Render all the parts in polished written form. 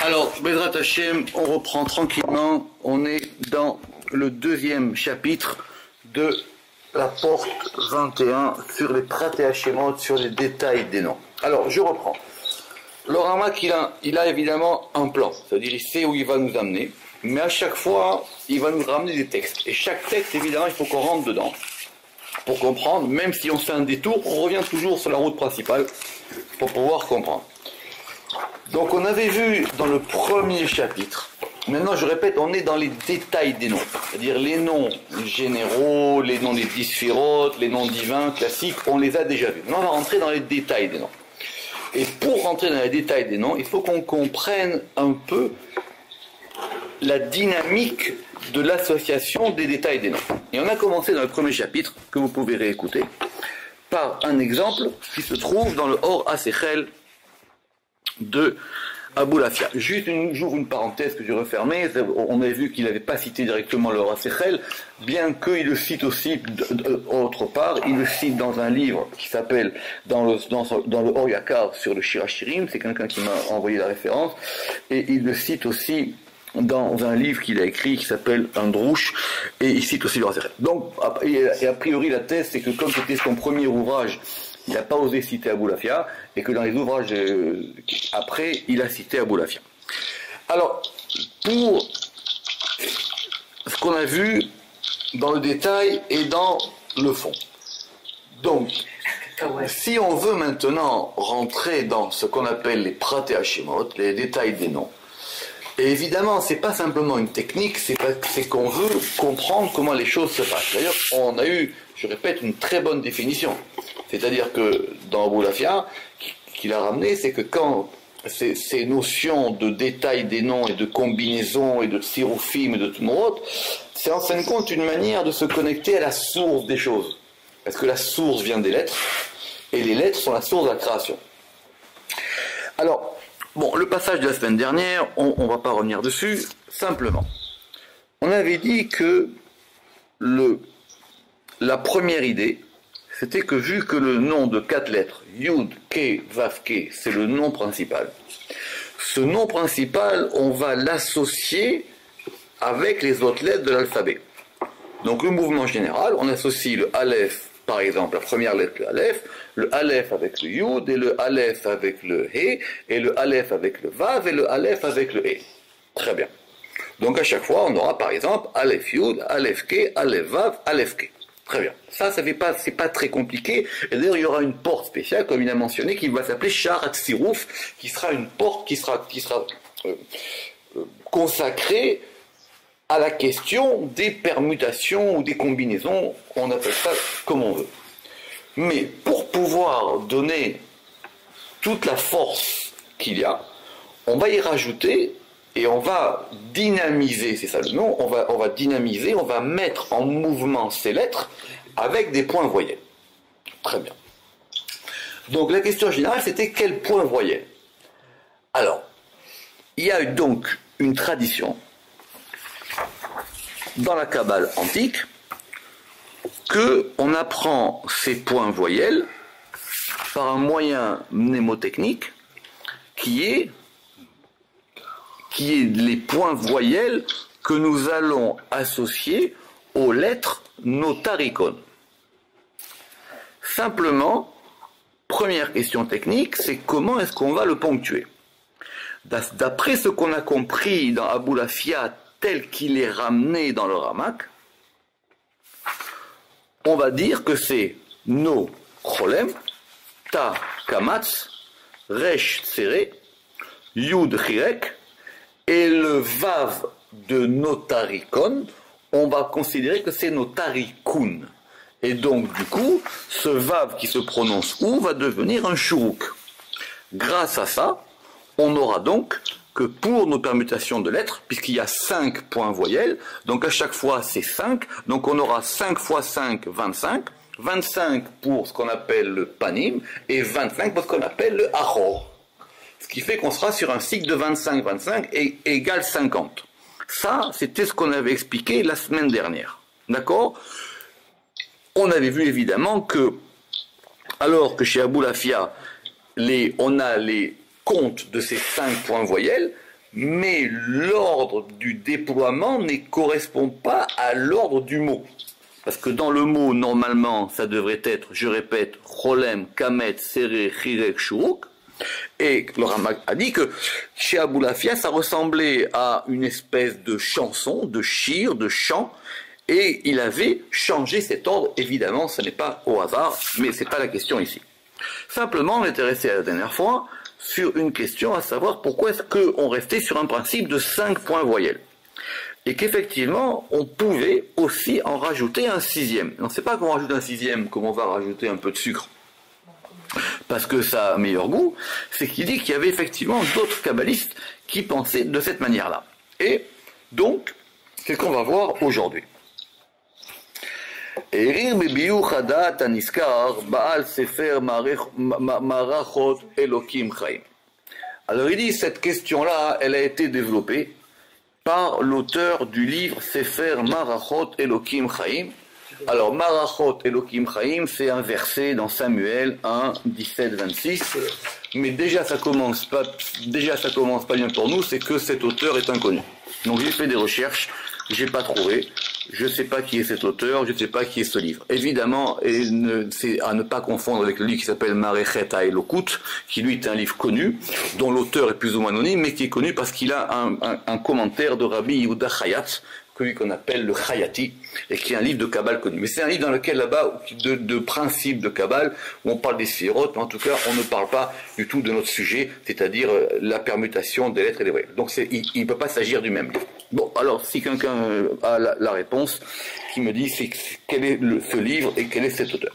Alors, Bezrat Hashem, on reprend tranquillement. On est dans le deuxième chapitre de la porte 21 sur les praté Hashemot, sur les détails des noms. Alors, je reprends. Le Ramak, il a évidemment un plan, c'est-à-dire il sait où il va nous amener, mais à chaque fois, il va nous ramener des textes. Et chaque texte, évidemment, il faut qu'on rentre dedans pour comprendre. Même si on fait un détour, on revient toujours sur la route principale pour pouvoir comprendre. Donc on avait vu dans le premier chapitre, maintenant je répète, on est dans les détails des noms, c'est-à-dire les noms généraux, les noms des 10 sphirotes, les noms divins, classiques, on les a déjà vus. Maintenant on va rentrer dans les détails des noms. Et pour rentrer dans les détails des noms, il faut qu'on comprenne un peu la dynamique de l'association des détails des noms. Et on a commencé dans le premier chapitre, que vous pouvez réécouter, par un exemple qui se trouve dans le Or Asechel de Aboulafia. Juste j'ouvre une parenthèse que j'ai refermée. On a vu qu'il n'avait pas cité directement le Or Asechel, bien qu'il le cite aussi autre part. Il le cite dans un livre qui s'appelle dans le Or Yakar sur le Shirachirim. C'est quelqu'un qui m'a envoyé la référence. Et il le cite aussi dans un livre qu'il a écrit qui s'appelle Un Drouche, et il cite aussi le Or Asechel. Donc, et a priori, la thèse, c'est que comme c'était son premier ouvrage, il n'a pas osé citer Aboulafia, et que dans les ouvrages après, il a cité Aboulafia. Alors, pour ce qu'on a vu dans le détail et dans le fond. Donc, si on veut maintenant rentrer dans ce qu'on appelle les praté Hashemot, les détails des noms, et évidemment, c'est pas simplement une technique, c'est qu'on veut comprendre comment les choses se passent. D'ailleurs, on a eu, je répète, une très bonne définition. C'est-à-dire que dans Aboulafia, qu'il a ramené, c'est que quand ces notions de détail des noms et de combinaison et de tsiroufim et de tmorot, c'est en fin de compte une manière de se connecter à la source des choses. Parce que la source vient des lettres, et les lettres sont la source de la création. Alors, bon, le passage de la semaine dernière, on ne va pas revenir dessus, simplement. On avait dit que la première idée, c'était que vu que le nom de 4 lettres, Yud, Ke, Vav, Ke, c'est le nom principal, ce nom principal, on va l'associer avec les autres lettres de l'alphabet. Donc le mouvement général, on associe le Aleph, par exemple, la première lettre, le Aleph avec le Yud, et le Aleph avec le He, et le Aleph avec le Vav, et le Aleph avec le He. Très bien. Donc à chaque fois, on aura par exemple Aleph Yud, Aleph Ke, Aleph Vav, Aleph Ke. Très bien. Ça c'est pas très compliqué. Et d'ailleurs, il y aura une porte spéciale, comme il a mentionné, qui va s'appeler Shar Hatsirouf, qui sera une porte qui sera consacrée à la question des permutations ou des combinaisons. On appelle ça comme on veut. Mais pour pouvoir donner toute la force qu'il y a, on va y rajouter et on va dynamiser, c'est ça le nom, on va dynamiser, on va mettre en mouvement ces lettres avec des points voyelles. Très bien. Donc la question générale, c'était quel point voyelle? Alors, il y a donc une tradition dans la Kabbale antique qu'on apprend ces points voyelles par un moyen mnémotechnique qui est les points voyelles que nous allons associer aux lettres notaricon. Simplement, première question technique, c'est comment est-ce qu'on va le ponctuer? D'après ce qu'on a compris dans Aboulafia tel qu'il est ramené dans le Ramak, on va dire que c'est No Cholem, Ta Kamatz, Resh Tsere, Yud Chirek, et le Vav de Notarikon, on va considérer que c'est Notarikun. Et donc, du coup, ce Vav qui se prononce ou va devenir un Shuruk. Grâce à ça, on aura donc que pour nos permutations de lettres, puisqu'il y a 5 points voyelles, donc à chaque fois c'est 5, donc on aura 5 fois 5, 25, 25 pour ce qu'on appelle le panim, et 25 pour ce qu'on appelle le achor. Ce qui fait qu'on sera sur un cycle de 25-25 et égale 50. Ça, c'était ce qu'on avait expliqué la semaine dernière. D'accord? On avait vu évidemment que, alors que chez Aboulafia, on a les comptes de ces 5 points voyelles, mais l'ordre du déploiement ne correspond pas à l'ordre du mot. Parce que dans le mot, normalement, ça devrait être, je répète, Cholem, Kamet, Seré, Chirek, Shuruk. Et le Ramak a dit que chez Aboulafia, ça ressemblait à une espèce de chanson, de shir, de chant, et il avait changé cet ordre. Évidemment, ce n'est pas au hasard, mais ce n'est pas la question ici. Simplement, on était resté la dernière fois sur une question, à savoir pourquoi est-ce qu'on restait sur un principe de 5 points voyelles. Et qu'effectivement, on pouvait aussi en rajouter un 6e. On ne sait pas qu'on rajoute un 6e, comme on va rajouter un peu de sucre, parce que ça a meilleur goût, c'est qu'il dit qu'il y avait effectivement d'autres kabbalistes qui pensaient de cette manière-là. Et donc, c'est ce qu'on va voir aujourd'hui. Erir bebiyu chadat aniskar baal sefer marachot elokim chaim. Alors il dit, cette question-là, elle a été développée par l'auteur du livre Sefer Marachot Elokim Chaim. Alors, Marachot Elokim Chaim, c'est un verset dans Samuel 1, 17, 26. Mais déjà ça commence pas bien pour nous, c'est que cet auteur est inconnu. Donc j'ai fait des recherches, j'ai pas trouvé. Je ne sais pas qui est cet auteur, je ne sais pas qui est ce livre. Évidemment, c'est à ne pas confondre avec le livre qui s'appelle Marechet HaElokut, qui lui est un livre connu, dont l'auteur est plus ou moins anonyme, mais qui est connu parce qu'il a un commentaire de Rabbi Yehuda Chayat, qu'on appelle le Chayati, et qui est un livre de Kabbale connu. Mais c'est un livre dans lequel là-bas, de principes de Kabbale, où on parle des sphirot, mais en tout cas, on ne parle pas du tout de notre sujet, c'est-à-dire la permutation des lettres et des voyelles. Donc il ne peut pas s'agir du même livre. Bon, alors si quelqu'un a la réponse, qui me dit quel est ce livre et quel est cet auteur.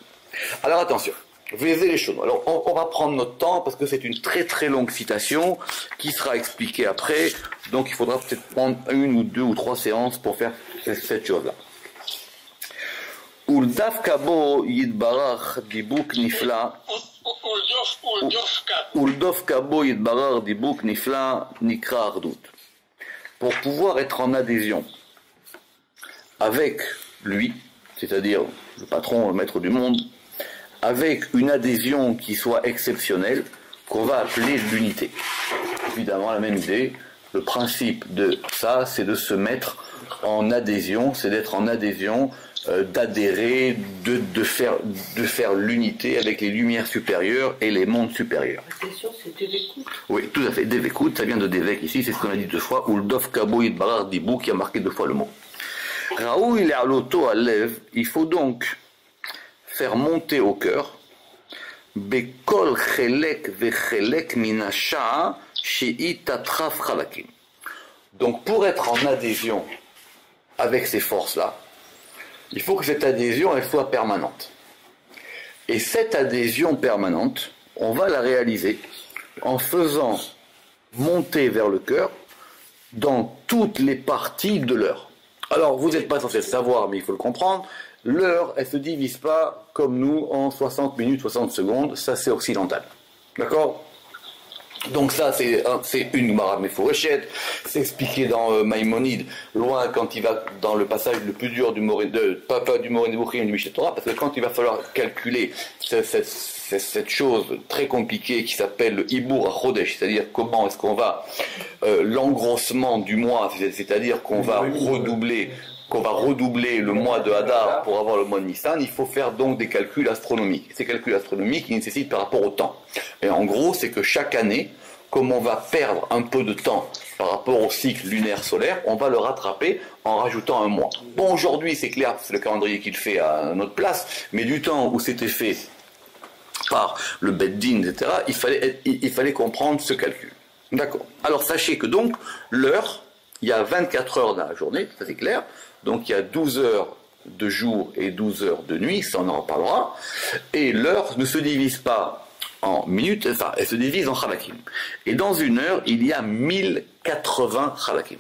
Alors attention, Vézé les choses. Alors on va prendre notre temps parce que c'est une très très longue citation qui sera expliquée après, donc il faudra peut-être prendre 1 ou 2 ou 3 séances pour faire cette chose-là. Uldaf kabo yidbarach dibuk nifla. Uldaf kabo yidbarach dibuk nifla nikra ardut. Pour pouvoir être en adhésion avec lui, c'est-à-dire le patron, le maître du monde, avec une adhésion qui soit exceptionnelle, qu'on va appeler l'unité. Évidemment, la même idée, le principe de ça, c'est de se mettre en adhésion, c'est d'être en adhésion, d'adhérer, de faire l'unité avec les lumières supérieures et les mondes supérieurs. La question, c'est Devekut. Oui, tout à fait. Devekut, ça vient de Devek ici, c'est ce qu'on a dit 2 fois, ou le Dof Kabo Yidbarar Dibou qui a marqué 2 fois le mot. Raoul il est à l'auto à lève, il faut donc faire monter au cœur Bekol Chelek Vechelek Minasha Shei Tatraf Chalakim. Donc pour être en adhésion avec ces forces-là, il faut que cette adhésion elle soit permanente. Et cette adhésion permanente, on va la réaliser en faisant monter vers le cœur dans toutes les parties de l'heure. Alors, vous n'êtes pas censé le savoir, mais il faut le comprendre. L'heure, elle ne se divise pas comme nous en 60 minutes, 60 secondes. Ça, c'est occidental. D'accord ? Donc ça, c'est une Gemara Meforeshet. C'est expliqué dans Maïmonide, loin quand il va dans le passage le plus dur du Moré Nebuchim du Mishneh Torah, parce que quand il va falloir calculer cette chose très compliquée qui s'appelle le Hibur HaChodesh, c'est-à-dire comment est-ce qu'on va l'engrossement du mois, c'est-à-dire qu'on va redoubler le mois de Hadar pour avoir le mois de Nissan, il faut faire donc des calculs astronomiques. Ces calculs astronomiques, ils nécessitent par rapport au temps. Et en gros, c'est que chaque année, comme on va perdre un peu de temps par rapport au cycle lunaire solaire, on va le rattraper en rajoutant un mois. Bon, aujourd'hui, c'est clair, c'est le calendrier qu'il fait à notre place, mais du temps où c'était fait par le Beddin, etc., il fallait comprendre ce calcul. D'accord. Alors, sachez que donc, l'heure, il y a 24 heures dans la journée, ça c'est clair. Donc il y a 12 heures de jour et 12 heures de nuit, ça on en reparlera. Et l'heure ne se divise pas en minutes, enfin elle se divise en chalakim. Et dans une heure, il y a 1080 chalakim.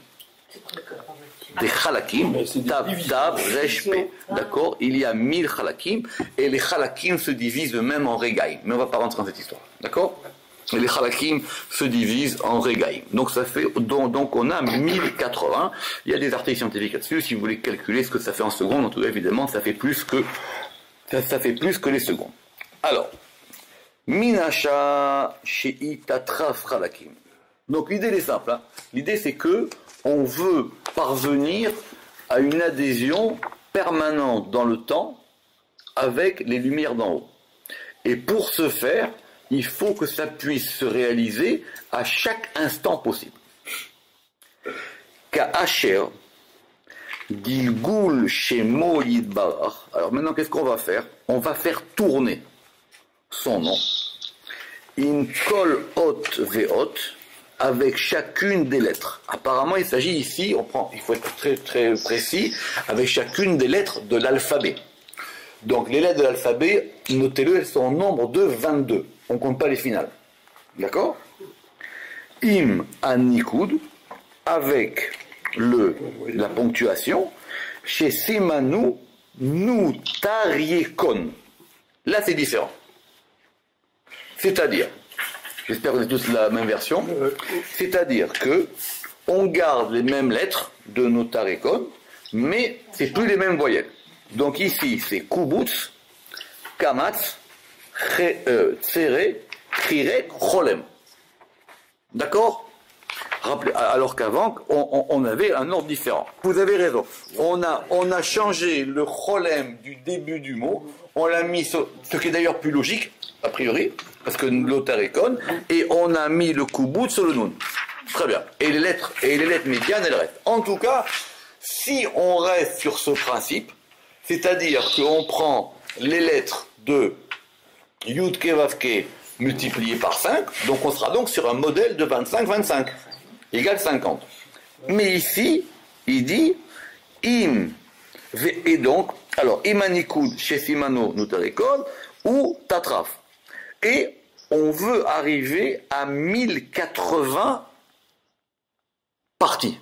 Des chalakim, tab, resh, pe. D'accord ? Il y a 1000 chalakim, et les chalakim se divisent eux-mêmes en regaim. Mais on ne va pas rentrer dans cette histoire. D'accord ? Et les chalakim se divisent en regaim. Donc ça fait, donc on a 1080. Il y a des articles scientifiques là-dessus. Si vous voulez calculer ce que ça fait en secondes, en tout cas évidemment, ça fait plus que les secondes. Alors, Minasha Shei Tatraf Chalakim. Donc l'idée est simple. Hein. L'idée c'est que on veut parvenir à une adhésion permanente dans le temps avec les lumières d'en haut. Et pour ce faire, il faut que ça puisse se réaliser à chaque instant possible. Ka'asher Gilgul Shemo Yidbarach. Alors maintenant, qu'est-ce qu'on va faire? On va faire tourner son nom. In Kol Hot Ve'ot, avec chacune des lettres. Apparemment, il s'agit ici, il faut être très très précis, avec chacune des lettres de l'alphabet. Donc les lettres de l'alphabet, notez-le, elles sont au nombre de 22. On ne compte pas les finales. D'accord? Im Anikud, avec la ponctuation, chez Simanu Nu Tariekon. Là, c'est différent. C'est-à-dire, j'espère que vous avez tous la même version, c'est-à-dire que on garde les mêmes lettres de nos Tariekon, mais c'est plus les mêmes voyelles. Donc ici, c'est Kubutz, Kamatz, Tsere, Krirek, Cholem. D'accord? Alors qu'avant, on avait un ordre différent. Vous avez raison. On a changé le Cholem du début du mot, on l'a mis, ce qui est d'ailleurs plus logique, a priori, parce que l'Otarekon, et on a mis le Kubut sur le Nun. Très bien. Et les lettres médianes, elles restent. En tout cas, si on reste sur ce principe, c'est-à-dire qu'on prend les lettres de Yudke Vavke multipliées par 5, donc on sera donc sur un modèle de 25-25, égale 50. Mais ici, il dit Im, et donc, alors, Imanikud, chez Simano, Nutarekon, ou Tatraf. Et on veut arriver à 1080 parties.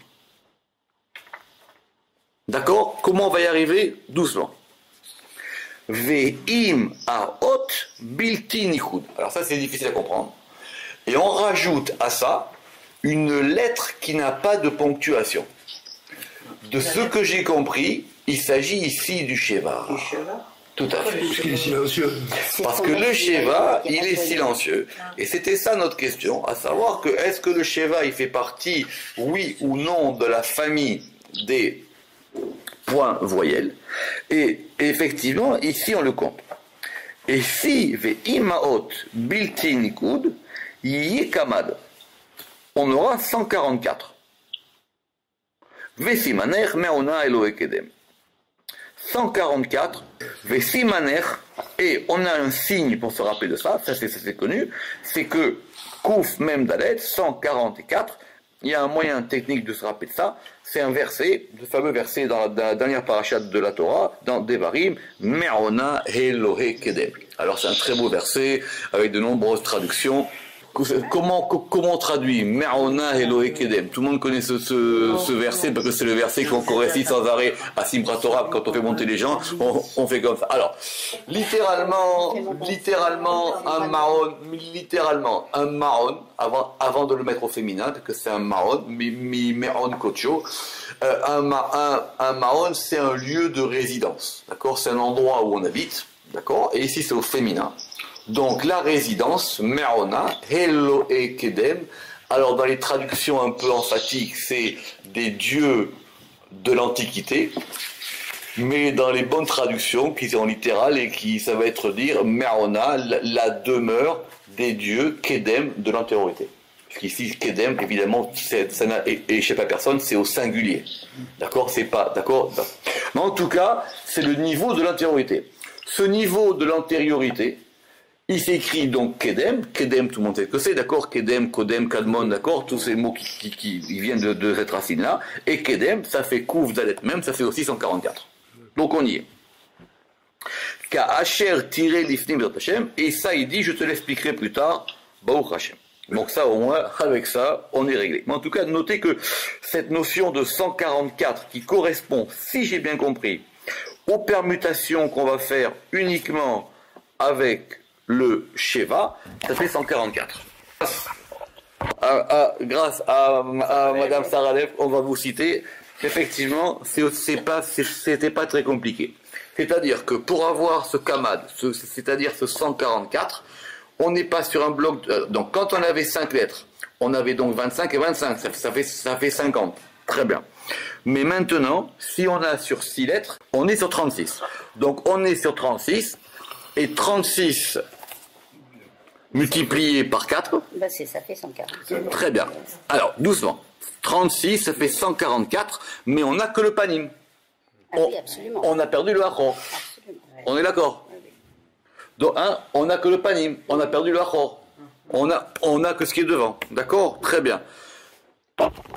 D'accord? Comment on va y arriver? Doucement. Ve'im ha'ot bilti nikud. Alors ça, c'est difficile à comprendre. Et on rajoute à ça une lettre qui n'a pas de ponctuation. De ce que j'ai compris, il s'agit ici du Sheva. Tout à fait. Parce qu'il est silencieux. Parce que le Sheva, il est silencieux. Et c'était ça notre question, à savoir que est-ce que le Sheva, il fait partie, oui ou non, de la famille des points voyelles. Et effectivement, ici on le compte. Et si ve'imaot bilti nikud yikamad, on aura 144. Vesimaner me'ona Elohe kedem. 144, Vesimaner, et on a un signe pour se rappeler de ça, ça c'est connu, c'est que Kouf Mem Dalet, 144, il y a un moyen technique de se rappeler de ça, c'est un verset, le fameux verset dans la dernière parashat de la Torah, dans Devarim, Me'ona Elohe Kedem. Alors c'est un très beau verset, avec de nombreuses traductions. Comment on traduit Me'ona Elohe Kedem? Tout le monde connaît ce verset, parce que c'est le verset qu'on récite sans arrêt à Simchat Torah, quand on fait monter les gens, on fait comme ça. Alors, littéralement, un maon, avant de le mettre au féminin, que c'est un maon, me'on kocho, un maon, c'est un lieu de résidence, d'accord? C'est un endroit où on habite, d'accord? Et ici, c'est au féminin. Donc la résidence, Me'ona, Elohe Kedem. Alors dans les traductions un peu emphatiques, c'est des dieux de l'Antiquité. Mais dans les bonnes traductions, qui sont littérales et qui ça va être dire Me'ona, la demeure des dieux Kedem de l'antériorité. Puisqu'ici, Kedem, évidemment, ça n'a échappé à personne, c'est au singulier. D'accord? C'est pas, d'accord? Mais en tout cas, c'est le niveau de l'antériorité. Ce niveau de l'antériorité, il s'écrit donc Kedem, Kedem tout le monde sait ce que c'est, d'accord, Kedem, Kodem, Kadmon, d'accord, tous ces mots qui viennent de cette racine-là, et Kedem, ça fait Kouf Dalet même, ça fait aussi 144. Donc on y est. Ka'asher tiré l'ifnim Bezrat Hashem, et ça il dit, je te l'expliquerai plus tard, Baruch Hashem. Donc ça au moins, avec ça, on est réglé. Mais en tout cas, notez que cette notion de 144 qui correspond, si j'ai bien compris, aux permutations qu'on va faire uniquement avec le Sheva, ça fait 144. Grâce à Madame Saralev, on va vous citer, effectivement, c'était pas très compliqué. C'est-à-dire que pour avoir ce kamad, c'est-à-dire ce 144, on n'est pas sur un bloc, donc quand on avait 5 lettres, On avait donc 25 et 25, ça fait 50. Très bien. Mais maintenant, si on a sur 6 lettres, on est sur 36. Donc on est sur 36, et 36 multiplié par 4. Ben ça fait 140. Très bien. Alors, doucement. 36, ça fait 144, mais on n'a que le panim. Ah oui, absolument. On a perdu le achor. Absolument, ouais. On est d'accord? Oui, oui. Donc, on n'a que le panim, on a perdu le achor. On a que ce qui est devant. D'accord? Très bien.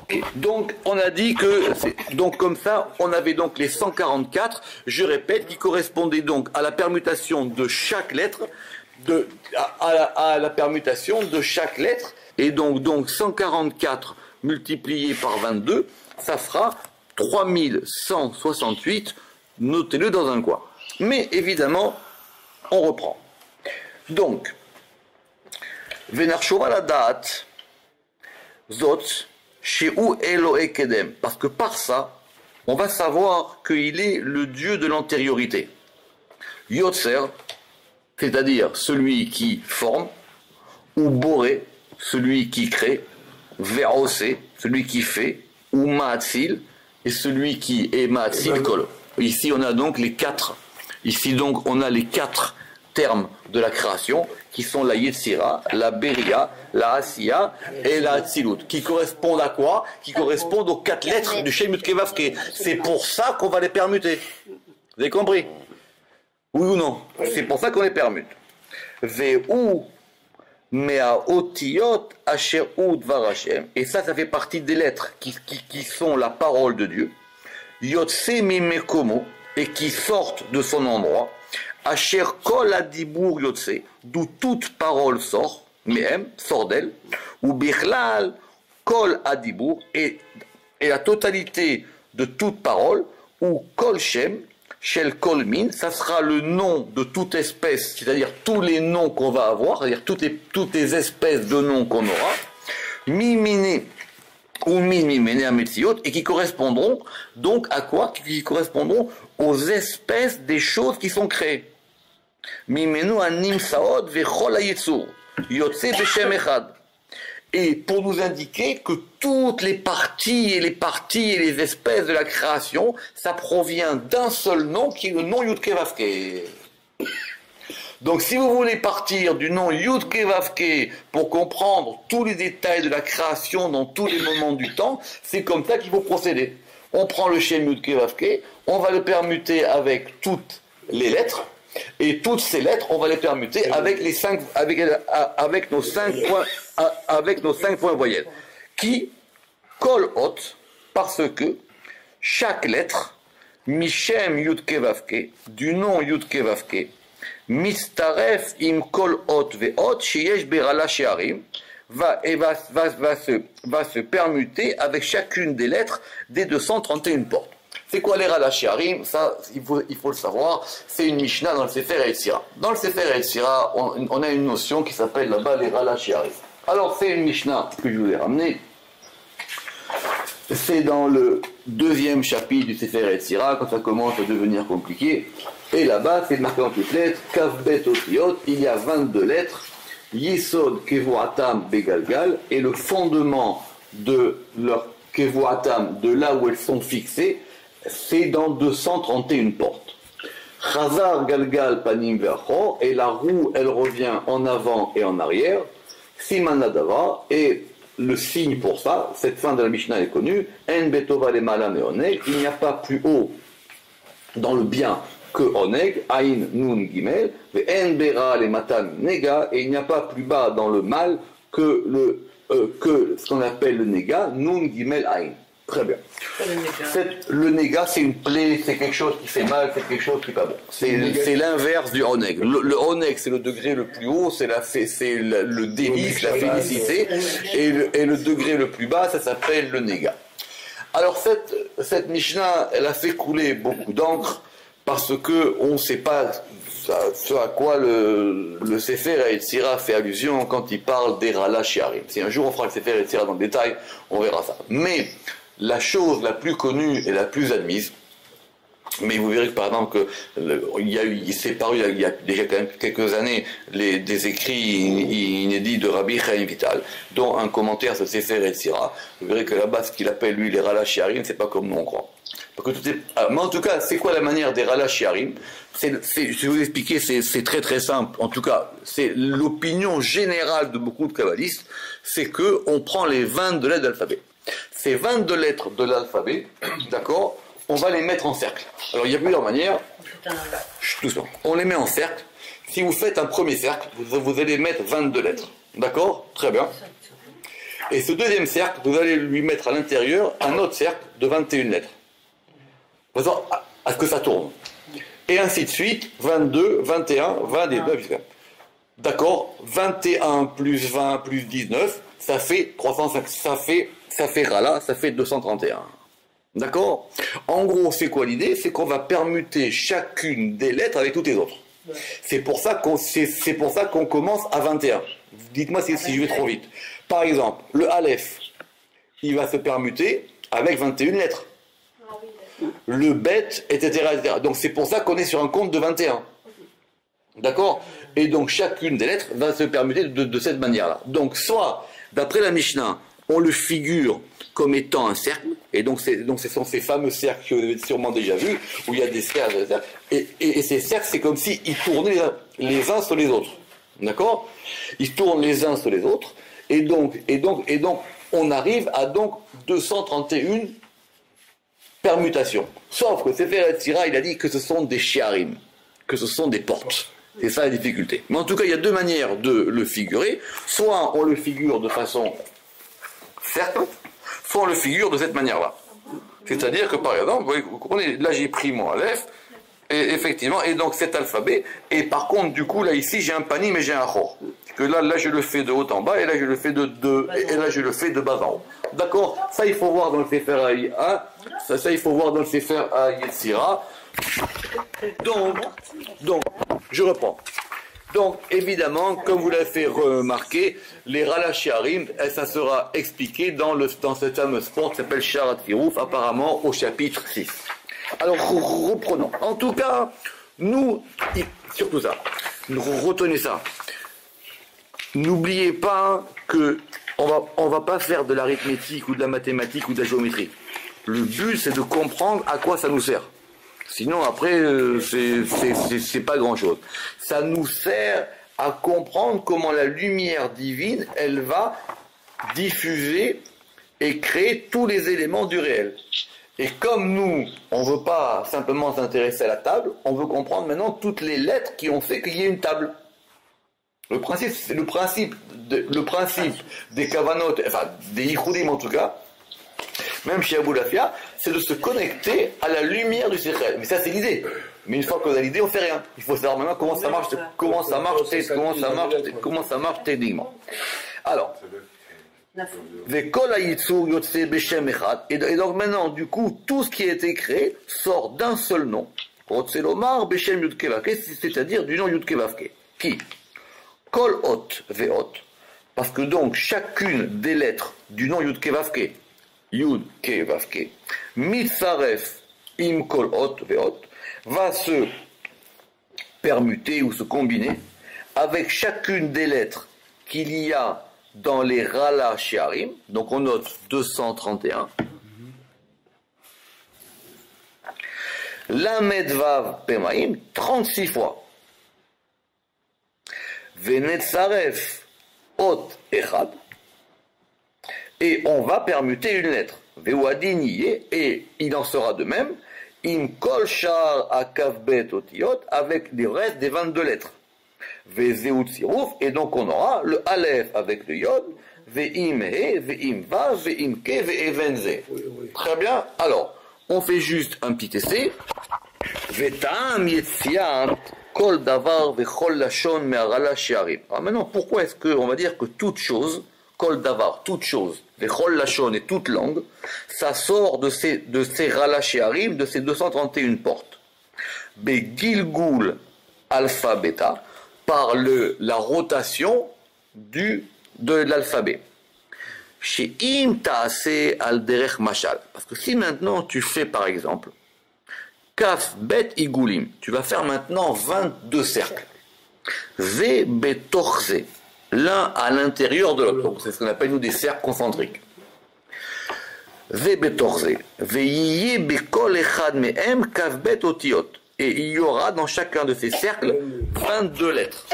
Et donc, on a dit que, donc comme ça, on avait donc les 144, je répète, qui correspondaient donc à la permutation de chaque lettre, à la permutation de chaque lettre, et donc 144 multiplié par 22, ça fera 3168, notez-le dans un coin. Mais évidemment, on reprend. Donc, Venarshova la date, Zot, chez où Eloé Kedem, parce que par ça, on va savoir qu'il est le Dieu de l'antériorité. Yotzer, c'est-à-dire celui qui forme, ou Boré, celui qui crée, Verosé, celui qui fait, ou Maatzil, et celui qui est Maatzil Kol. Ici on a donc les quatre. Ici donc on a les 4 termes de la création qui sont la Yetzira, la Beria, la Asiya et la Hatzilut, qui correspondent à quoi? Qui correspondent aux 4 lettres du Shem Yud Kei Vav Kei. C'est pour ça qu'on va les permuter. Vous avez compris? Oui ou non? C'est pour ça qu'on les permute. Ve'u mea otiyot asher u dvar Hashem. Et ça fait partie des lettres qui sont la parole de Dieu. Yotse mimekomo, et qui sortent de son endroit. Asher kol adibur yotse, d'où toute parole sort, mehem, sort d'elle. Ou bichlal kol adibur, et la totalité de toute parole, ou kol shem, Shel Kol Min, ça sera le nom de toute espèce, c'est-à-dire tous les noms qu'on va avoir, c'est-à-dire toutes les espèces de noms qu'on aura, Mimine ou Mimine Ametziot, et qui correspondront donc à quoi? Qui correspondront aux espèces des choses qui sont créées. Mimenu Anim Saod Vechol Hayetzur, Yotze Beshem Echad. Et pour nous indiquer que toutes les parties et les espèces de la création, ça provient d'un seul nom qui est le nom Yud Kei Vav Kei. Donc si vous voulez partir du nom Yud Kei Vav Kei pour comprendre tous les détails de la création dans tous les moments du temps, c'est comme ça qu'il faut procéder. On prend le Shem Yud Kei Vav Kei, on va le permuter avec toutes les lettres, et toutes ces lettres, on va les permuter avec nos 5 points voyelles. Qui kol hot, parce que chaque lettre, Mishem Yud Kei Vav Kei, du nom Yud Kei Vav Kei, Mistaref im kol hot ve hot, sheyesh berala shearim, va se permuter avec chacune des lettres des 231 portes. C'est quoi les Ralachiarim? Ça, il faut le savoir. C'est une Mishnah dans le Sefer Yetzira. Dans le Sefer Yetzira, on a une notion qui s'appelle là-bas les Ralachiarim. Alors, c'est une Mishnah que je vous ai ramenée. C'est dans le 2e chapitre du Sefer Yetzira, quand ça commence à devenir compliqué. Et là-bas, c'est marqué en toutes lettres, Kavbet Otiyot, il y a 22 lettres, Yisod Kevuatam Begalgal, et le fondement de leur Kevuatam, de là où elles sont fixées, c'est dans 231 portes. Chazar Galgal Panim Vercho, et la roue, elle revient en avant et en arrière. Simanadava, et le signe pour ça, cette fin de la Mishnah est connue, En Betova le Malam et Oneg, il n'y a pas plus haut dans le bien que Oneg, Aïn Nun Gimel, En Bera le Matam Nega, et il n'y a pas plus bas dans le mal que ce qu'on appelle le Nega, Nun Gimel Aïn. Très bien. Le néga, c'est une plaie, c'est quelque chose qui fait mal, c'est quelque chose qui n'est pas bon. C'est l'inverse du oneg. Le oneg, c'est le degré le plus haut, c'est le délice, la félicité, et le degré le plus bas, ça s'appelle le néga. Alors cette Mishnah, elle a fait couler beaucoup d'encre, parce que on ne sait pas ce à quoi le Sefer Yetzira fait allusion quand il parle des Ralachiarim. Si un jour on fera le Sefer Yetzira dans le détail, on verra ça. Mais la chose la plus connue et la plus admise, Mais vous verrez que par exemple il s'est paru il y a déjà quand même quelques années des écrits inédits de Rabbi Chaim Vital, dont un commentaire sur Sefer Yetzira. Vous verrez que là-bas ce qu'il appelle lui les Ralash Yarim, c'est pas comme nous on croit. Parce que mais en tout cas, c'est quoi la manière des Ralash Yarim? Je vais vous expliquer, c'est très très simple. En tout cas, c'est l'opinion générale de beaucoup de kabbalistes, c'est que on prend les 22 lettres de l'alphabet. Ces 22 lettres de l'alphabet, d'accord, on va les mettre en cercle. Alors il y a plusieurs manières. Doucement. On les met en cercle. Si vous faites un premier cercle, vous allez mettre 22 lettres. D'accord? Très bien. Et ce deuxième cercle, vous allez lui mettre à l'intérieur un autre cercle de 21 lettres. De façon à ce que ça tourne. Et ainsi de suite, 22, 21, 29, jusqu'à. D'accord? 21 plus 20 plus 19, ça fait 305. Ça fait Rala, ça fait 231. D'accord? En gros, c'est quoi l'idée? C'est qu'on va permuter chacune des lettres avec toutes les autres. C'est pour ça qu'on commence à 21. Dites-moi si je vais trop vite. Par exemple, le Aleph, il va se permuter avec 21 lettres. Le Bet, etc., etc. Donc c'est pour ça qu'on est sur un compte de 21. D'accord? Et donc chacune des lettres va se permuter de cette manière-là. Donc soit, d'après la Mishnah, on le figure comme étant un cercle, et donc ce sont ces fameux cercles que vous avez sûrement déjà vus, où il y a des cercles, et ces cercles, c'est comme s'ils tournaient les uns sur les autres. D'accord? Ils tournent les uns sur les autres, et donc, on arrive à donc 231 permutations. Sauf que Sefer Yetzira, il a dit que ce sont des shiarim, que ce sont des portes. C'est ça la difficulté. Mais en tout cas, il y a deux manières de le figurer. Soit on le figure de façon cercle, soit on le figure de cette manière-là. C'est-à-dire que par exemple, vous comprenez, là j'ai pris mon Aleph, et effectivement, et donc cet alphabet, et par contre, du coup, là ici j'ai un pani, mais j'ai un chor. Que là je le fais de haut en bas, et là je le fais et là je le fais de bas en haut. D'accord? Ça il faut voir dans le Sefer Haïa, ça il faut voir dans le Sefer Yetzira. Donc, je reprends. Donc, évidemment, comme vous l'avez fait remarquer, les Ralash Yarim, ça sera expliqué dans cette fameuse porte qui s'appelle Sharat Firouf, apparemment au chapitre 6. Alors, reprenons. En tout cas, surtout ça, retenez ça. N'oubliez pas que on va pas faire de l'arithmétique ou de la mathématique ou de la géométrie. Le but, c'est de comprendre à quoi ça nous sert. Sinon, après, c'est pas grand-chose. Ça nous sert à comprendre comment la lumière divine, elle va diffuser et créer tous les éléments du réel. Et comme nous, on ne veut pas simplement s'intéresser à la table, on veut comprendre maintenant toutes les lettres qui ont fait qu'il y ait une table. Le principe des kavanot, enfin des yichudim en tout cas, même chez Abou Lafia, c'est de se connecter à la lumière du Sechel. Mais ça, c'est l'idée. Mais une fois qu'on a l'idée, on fait rien. Il faut savoir maintenant comment ça marche techniquement. Alors, et donc maintenant, du coup, tout ce qui a été créé sort d'un seul nom. C'est-à-dire du nom Yudkevavke. Qui? Kol Ot Veot. Parce que donc, chacune des lettres du nom Yudkevavke, Yud, Ke, Vav, Ke, Mitzaref, Im, Kol, Ot, Veot, va se permuter ou se combiner avec chacune des lettres qu'il y a dans les Rala Shiarim. Donc on note 231. Lamed, Vav, Pemaim, 36 fois. Venetzaref, Ot, Echad. Et on va permuter une lettre. Et il en sera de même. Im kol shar akavbet otiot, avec les restes des 22 lettres. Vezeut siruf, et donc on aura le aleph avec le yod. Ve'im he, ve'im va, ve'im ke, ve'evenze. Très bien. Alors, on fait juste un petit essai. Ve'tam yetziat kol davar ve'chol lashon me'arala shiarim. Alors maintenant, pourquoi est-ce qu'on va dire que toute chose, Kol davar, toute chose, vechol lachon et toute langue, ça sort de ces ralachiarim, de ces 231 portes. Begilgul alpha beta, par la rotation de l'alphabet. Chez im taase al derech machal. Parce que si maintenant tu fais par exemple Kaf bet igoulim. Tu vas faire maintenant 22 cercles. Ve betorze. L'un à l'intérieur de l'autre. Donc c'est ce qu'on appelle nous des cercles concentriques. Ve betorze. Ve yiye bekol echad mehem kaf bet otiot. Et il y aura dans chacun de ces cercles 22 lettres.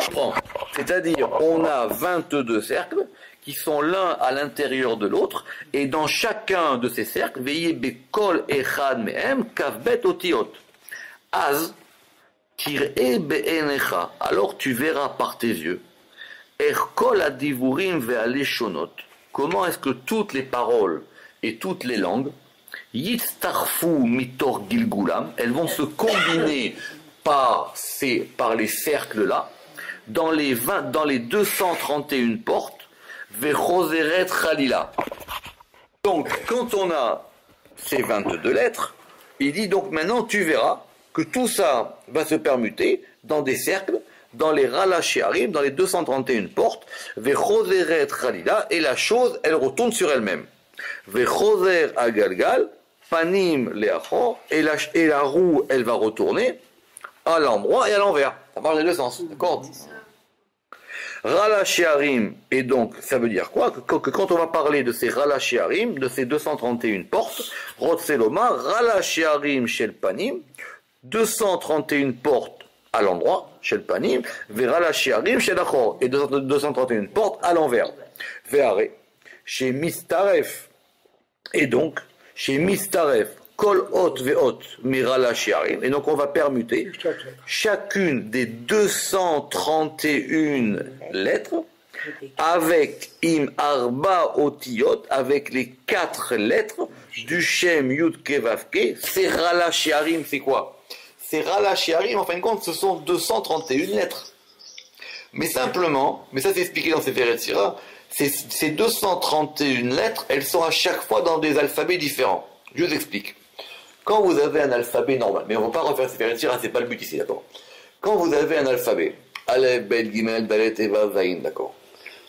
C'est-à-dire, on a 22 cercles qui sont l'un à l'intérieur de l'autre, et dans chacun de ces cercles, veillez bekol echad mehem kavbet otiot. Az tir'e be'enecha. Alors tu verras par tes yeux. Erkol adivurim ve'aleshonot. Comment est-ce que toutes les paroles et toutes les langues Yitztarfu mitor gilgulam, elles vont se combiner par les cercles-là, dans les 231 portes, vechoseret chalila. Donc, quand on a ces 22 lettres, il dit donc maintenant tu verras que tout ça va se permuter dans des cercles, dans les ralachiarim, dans les 231 portes, vechoseret chalila, et la chose, elle retourne sur elle-même. Vechoser agalgal, panim leachor, et la roue, elle va retourner à l'endroit et à l'envers. Ça marche dans les deux sens, d'accord? Ralachiarim, et donc, ça veut dire quoi? Que quand on va parler de ces Ralachiarim, de ces 231 portes, Rotseloma, Ralachiarim shel panim, 231 portes à l'endroit, shel panim, Ralachiarim shel achor, et 231 portes à l'envers. Veare, chez Mistaref, et donc, chez Mistaref, Kol Hot Ve'ot Mirala Shiarim, et donc on va permuter chacune des 231 lettres avec Im Arba Otiyot, avec les 4 lettres du Shem Yud Kevavke. C'est Rala Shiarim, c'est quoi? C'est Rala Shiarim, en fin de compte, ce sont 231 lettres. Mais simplement, mais ça c'est expliqué dans Sefer Yetzirah, ces 231 lettres, elles sont à chaque fois dans des alphabets différents. Je vous explique. Quand vous avez un alphabet normal, mais on ne va pas refaire Sefer Yetzirah, c'est pas le but ici, d'accord? Quand vous avez un alphabet, Aleph, Bet, Gimel, Dalet, Eva, Vaïn, d'accord?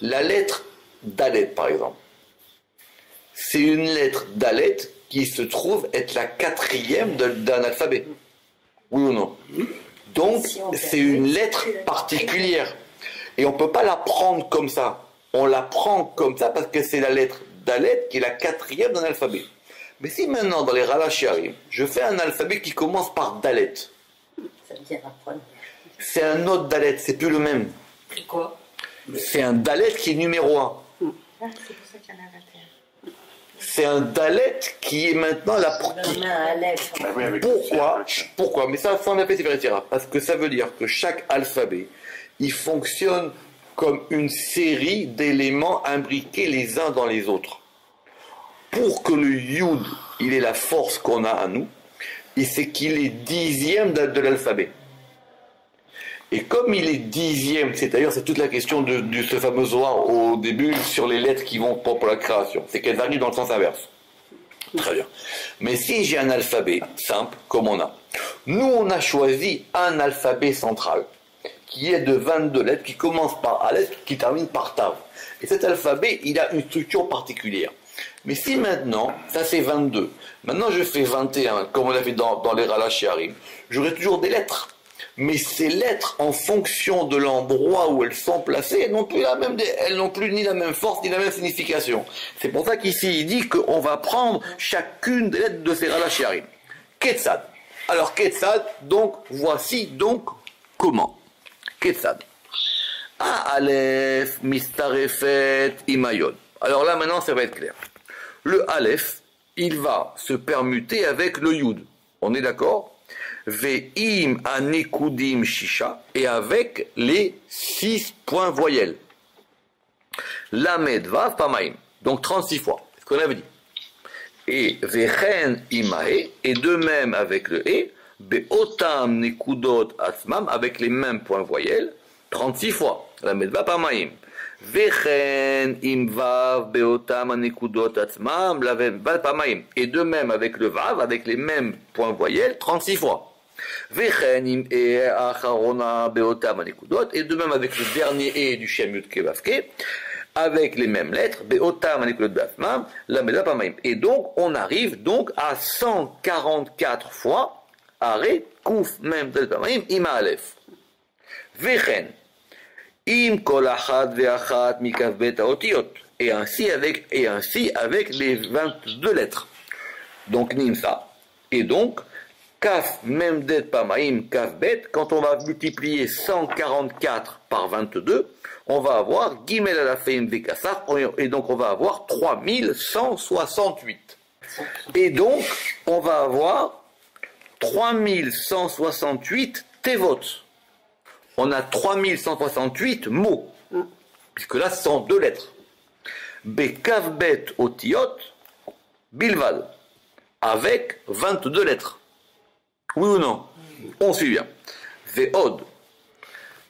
La lettre Dalet, par exemple, c'est une lettre Dalet qui se trouve être la 4e d'un alphabet. Oui ou non? Donc, c'est une lettre particulière. Et on ne peut pas la prendre comme ça. On la prend comme ça parce que c'est la lettre Dalet qui est la 4e d'un alphabet. Mais si maintenant, dans les Ralachiarim, je fais un alphabet qui commence par Dalet, c'est un autre Dalet, c'est plus le même. C'est quoi? C'est un Dalet qui est numéro 1. C'est pour ça qu'il y en a 21. C'est un Dalet qui est maintenant la... Pourquoi? Mais ça, on a fait Sefer Yetzirah. Parce que ça veut dire que chaque alphabet, il fonctionne comme une série d'éléments imbriqués les uns dans les autres. Pour que le Yud, il ait la force qu'on a à nous, et c'est qu'il est 10e de l'alphabet. Et comme il est 10e, c'est toute la question de ce fameux Zohar au début sur les lettres qui vont pour la création, c'est qu'elles arrivent dans le sens inverse. Très bien. Mais si j'ai un alphabet simple, comme on a, nous on a choisi un alphabet central, qui est de 22 lettres, qui commence par Aleph, qui termine par Tav. Et cet alphabet, il a une structure particulière. Mais si maintenant, ça c'est 22, maintenant je fais 21, comme on l'a fait dans les Ralachiarim, j'aurai toujours des lettres. Mais ces lettres, en fonction de l'endroit où elles sont placées, elles n'ont plus ni la même force, ni la même signification. C'est pour ça qu'ici, il dit qu'on va prendre chacune des lettres de ces Ralachiarim. Ketzad. Alors Ketzad, donc, voici donc comment. Ketzad. Aleph, Mistarefet, Imayod. Alors là, maintenant, ça va être clair. Le Aleph, il va se permuter avec le Yud. On est d'accord? Ve'im anekudim shisha, et avec les 6 points voyelles. Lamed vav pamaim. Donc 36 fois. C'est ce qu'on avait dit. Et vechen imae, et de même avec le e, be'otam nekudot asmam, avec les mêmes points voyelles, 36 fois. Lamed vav pamaim. Vechen imvav beotam anekudot atzmam laven vav pamaim, et de même avec le vav, avec les mêmes points voyelles, 36 fois. Vechen im e acharona beotam anekudot, et de même avec le dernier e du Shem Yud Kevavke, avec les mêmes lettres, beotam anekudot atzmam laven vav pamaim. Et donc on arrive donc à 144 fois הרי קמ"ד פעמיים עם האלף. וכן, עם כל אחת ואחת מכ"ב האותיות, et ainsi avec les 22 lettres. Donc Nimsa. Et donc, Kaf Memdet Pamaim Kaf Bet, quand on va multiplier 144 par 22, on va avoir Gimel Alafeim Vekassar, et donc on va avoir 3168. Et donc, on va avoir 3168 Tevot. On a 3168 mots, puisque là, ce sont 2 lettres. Bekaf Bet Otiot Bilval, avec 22 lettres. Oui ou non? On suit bien. Ve'od,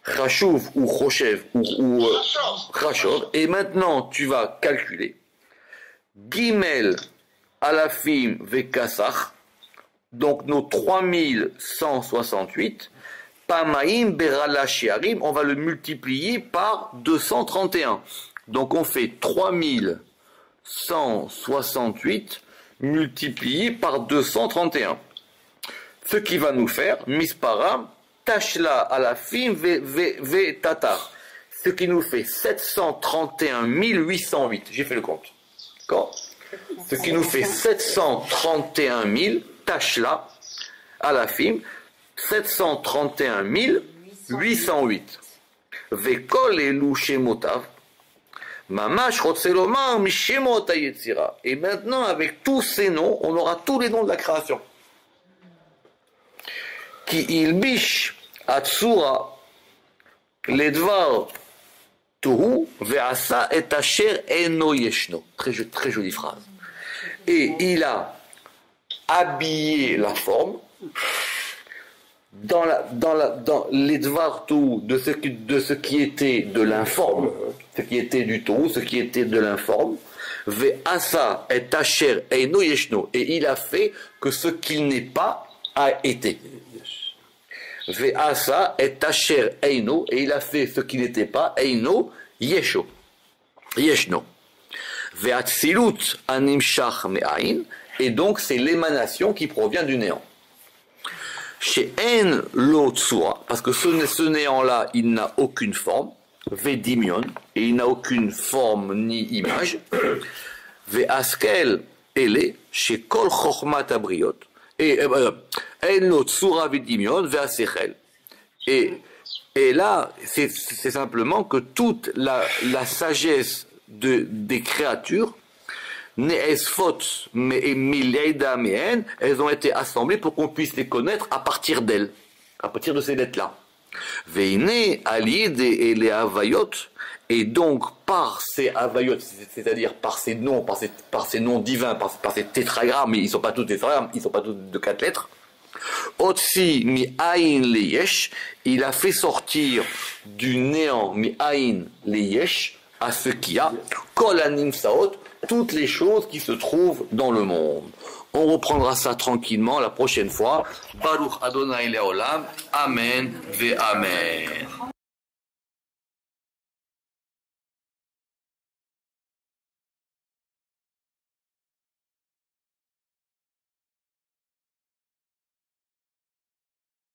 Chashuv ou Choshev ou Chashov. Et maintenant, tu vas calculer. Gimel Alafim Vekassach, donc nos 3168. Pamaim Berala Shiarim, on va le multiplier par 231. Donc on fait 3168 multiplié par 231. Ce qui va nous faire Misparam Tashla Alafim ve Tatar. Ce qui nous fait 731 808. J'ai fait le compte. D'accord? Ce qui nous fait 731 000 Tashla Alafim. 731 808. Vekol elu shemotav. Mamash rotzelomar mishemot hayetzira. Et maintenant, avec tous ces noms, on aura tous les noms de la création. Ki ilbish atsura ledvar tohu ve'asa et asher eno yeshno. Très jolie phrase. Et il a habillé la forme dans les dvar tout de ce qui était de l'informe, ce qui était du tout, ce qui était de l'informe, ve'asa et asher eino yeshno, et il a fait que ce qu'il n'est pas a été. Ve'asa et asher eino, et il a fait ce qui n'était pas eino yesho, yeshno. Ve'atzilut animshach me'ain, et donc c'est l'émanation qui provient du néant. Chez En Lotsura, parce que ce néant-là, il n'a aucune forme, Vedimion, et il n'a aucune forme ni image, Ve'askel Ele, chez Kol Chochmat Abriot, et En Lotsura Vedimion, Ve'asechel. Et là, c'est simplement que toute la sagesse des créatures, Ne'esfot mais elles ont été assemblées pour qu'on puisse les connaître à partir d'elles, à partir de ces lettres-là. Veine alid et les avayot, et donc par ces avayot, c'est-à-dire par ces noms, par ces noms divins, par ces tétragrammes, mais ils ne sont pas tous tétragrammes, ils ne sont pas tous de 4 lettres. Otsi mi aïn le yesh, il a fait sortir du néant mi aïn le yesh à ce qu'il y a, kol anim saot, toutes les choses qui se trouvent dans le monde. On reprendra ça tranquillement la prochaine fois. Baruch Adonai Leolam. Amen ve Amen.